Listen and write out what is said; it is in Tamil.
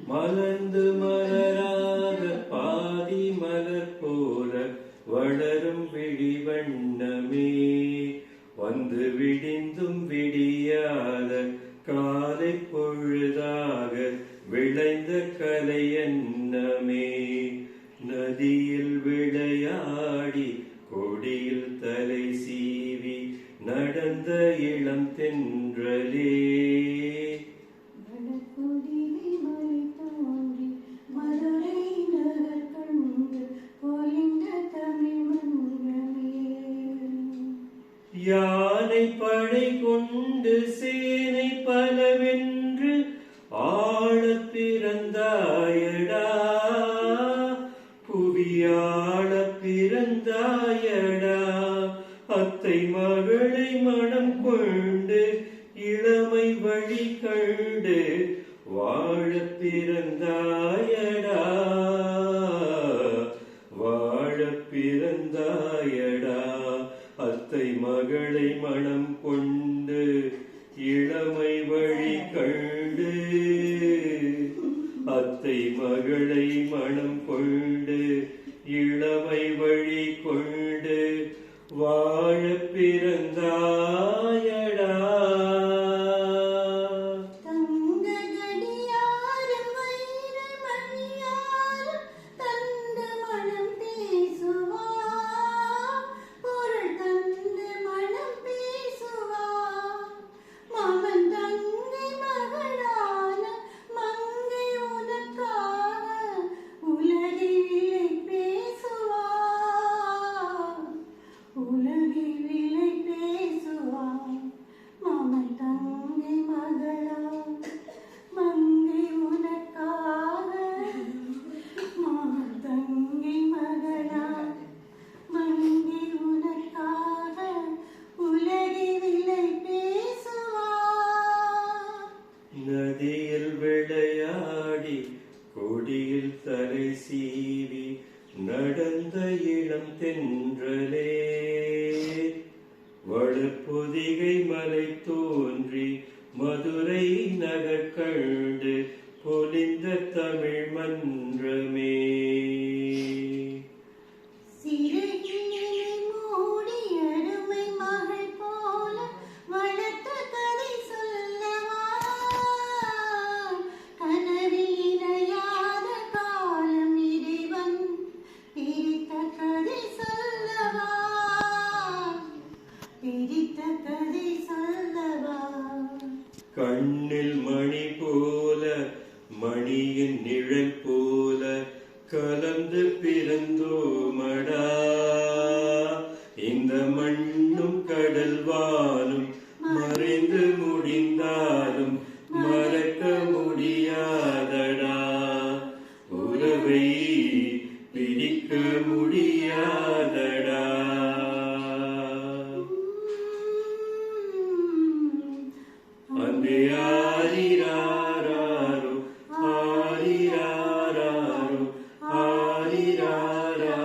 மலர்ந்து மலராத பாதி மலர் போல வளரும் விழிவண்ணமே, வந்து விடிந்தும் விடியாத காலை பொழுதாக விளைந்த கலையன்னமே. நதியில் விளையாடி கொடியில் தலை சீவி நடந்த இளம் தென்றலே, யானை படை கொண்டு சேனை பலவென்று ஆள பிறந்தாயடா, புவியாள பிறந்தாயடா. அத்தை மகளை மனம் கொண்டு இளமை வழி கண்டு வாழ பிறந்தாயடா, வாழ பிறந்தாயடா. அத்தை மகளை மனம் கொண்டு இளமை வழி கண்டு, அத்தை மகளை மனம் கொண்டு இளமை வழி கொண்டு வாழ பிறந்தாயடா. நதியில் விளையாடி கொடியில் தலை சீவி நடந்த இளம் தென்றலே, வளப்பொதிகை மலை தோன்றி மதுரை நகர் கண்டு பொலிந்த தமிழ் மன்றமே. கண்ணில் மணி போல மணியின் நிழல் போல கலந்து பிறந்தோமடா, இந்த மண்ணும் கடல் வானும் மறைந்து முடிந்தாலும் மறக்க முடியாதடா, உறவை பிரிக்க முடியாதடா. அன்பே ஆரிராரோ ஆரிராரோ ஆரிராரோ